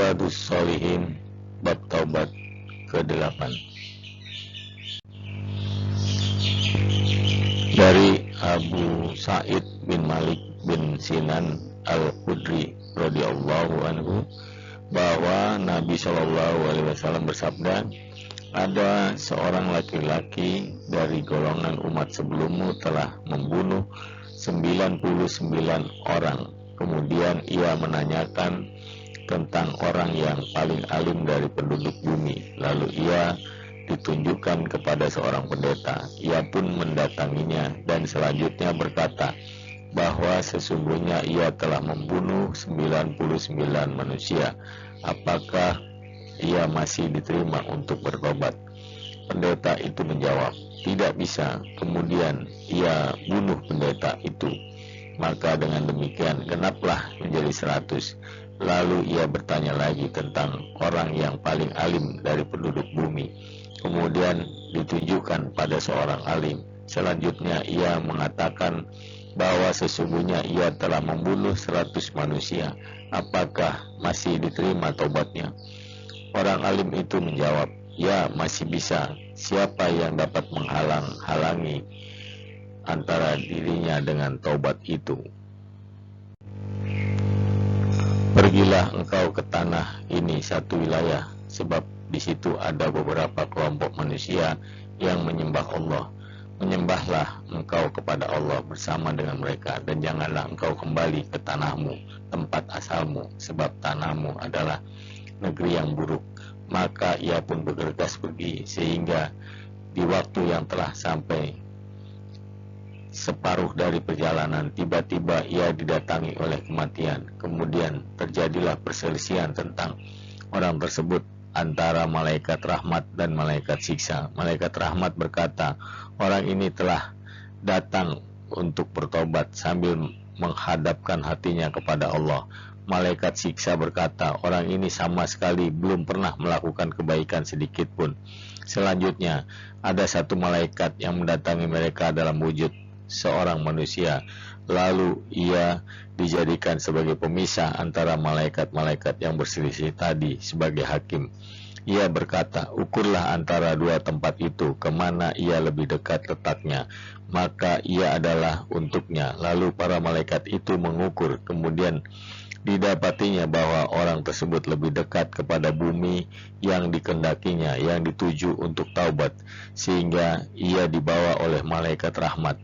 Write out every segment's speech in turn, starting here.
Riyadhus Shalihin bab taubat ke-8. Dari Abu Sa'id bin Malik bin Sinan Al-Khudri radhiyallahu anhu bahwa Nabi Shallallahu alaihi wasallam bersabda, ada seorang laki-laki dari golongan umat sebelummu telah membunuh 99 orang. Kemudian ia menanyakan tentang orang yang paling alim dari penduduk bumi. Lalu ia ditunjukkan kepada seorang pendeta. Ia pun mendatanginya dan selanjutnya berkata bahwa sesungguhnya ia telah membunuh 99 manusia. Apakah ia masih diterima untuk bertobat? Pendeta itu menjawab, tidak bisa. Kemudian ia bunuh pendeta itu. Maka dengan demikian genaplah menjadi 100. Lalu ia bertanya lagi tentang orang yang paling alim dari penduduk bumi. Kemudian ditunjukkan pada seorang alim. Selanjutnya ia mengatakan bahwa sesungguhnya ia telah membunuh 100 manusia. Apakah masih diterima taubatnya? Orang alim itu menjawab, ya masih bisa. Siapa yang dapat menghalang-halangi antara dirinya dengan taubat itu? Pergilah engkau ke tanah ini satu wilayah, sebab di situ ada beberapa kelompok manusia yang menyembah Allah. Menyembahlah engkau kepada Allah bersama dengan mereka, dan janganlah engkau kembali ke tanahmu, tempat asalmu, sebab tanahmu adalah negeri yang buruk. Maka ia pun bergegas pergi, sehingga di waktu yang telah sampai separuh dari perjalanan, tiba-tiba ia didatangi oleh kematian. Kemudian terjadilah perselisihan tentang orang tersebut antara malaikat rahmat dan malaikat siksa. Malaikat rahmat berkata, orang ini telah datang untuk bertobat sambil menghadapkan hatinya kepada Allah. Malaikat siksa berkata, orang ini sama sekali belum pernah melakukan kebaikan sedikit pun. Selanjutnya, ada satu malaikat yang mendatangi mereka dalam wujud seorang manusia. Lalu ia dijadikan sebagai pemisah antara malaikat-malaikat yang berselisih tadi sebagai hakim. Ia berkata, ukurlah antara dua tempat itu, kemana ia lebih dekat letaknya, maka ia adalah untuknya. Lalu para malaikat itu mengukur, kemudian didapatinya bahwa orang tersebut lebih dekat kepada bumi yang dikendakinya, yang dituju untuk taubat, sehingga ia dibawa oleh malaikat rahmat.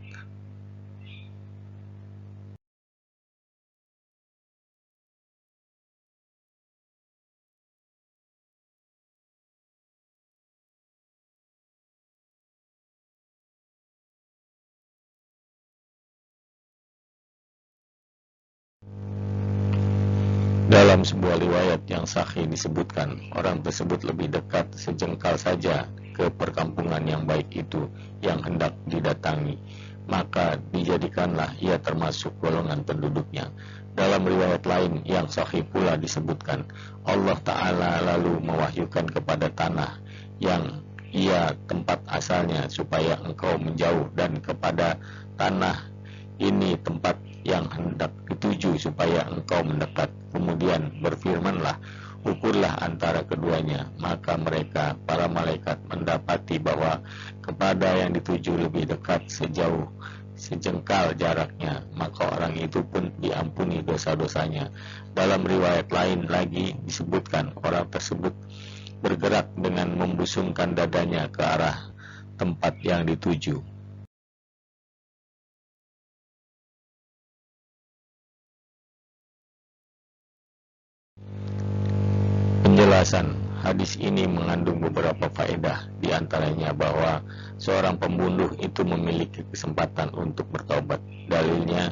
Dalam sebuah riwayat yang sahih disebutkan, orang tersebut lebih dekat sejengkal saja ke perkampungan yang baik itu yang hendak didatangi, maka dijadikanlah ia termasuk golongan penduduknya. Dalam riwayat lain yang sahih pula disebutkan, Allah Ta'ala lalu mewahyukan kepada tanah yang ia tempat asalnya supaya engkau menjauh, dan kepada tanah ini tempat yang hendak dituju supaya engkau mendekat. Kemudian berfirmanlah, ukurlah antara keduanya. Maka mereka, para malaikat, mendapati bahwa kepada yang dituju lebih dekat sejauh sejengkal jaraknya, maka orang itu pun diampuni dosa-dosanya. Dalam riwayat lain lagi disebutkan, orang tersebut bergerak dengan membusungkan dadanya ke arah tempat yang dituju. Penjelasan hadis ini mengandung beberapa faedah, di antaranya bahwa seorang pembunuh itu memiliki kesempatan untuk bertobat. Dalilnya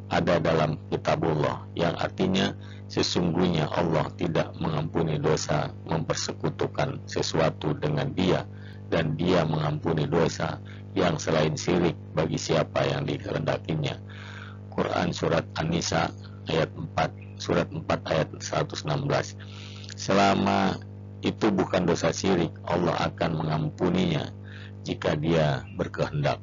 ada dalam kitabullah, yang artinya sesungguhnya Allah tidak mengampuni dosa mempersekutukan sesuatu dengan Dia, dan Dia mengampuni dosa yang selain syirik bagi siapa yang dikehendakinya. Quran Surat An-Nisa ayat 4, Surat 4 ayat 116. Selama itu bukan dosa syirik, Allah akan mengampuninya jika Dia berkehendak.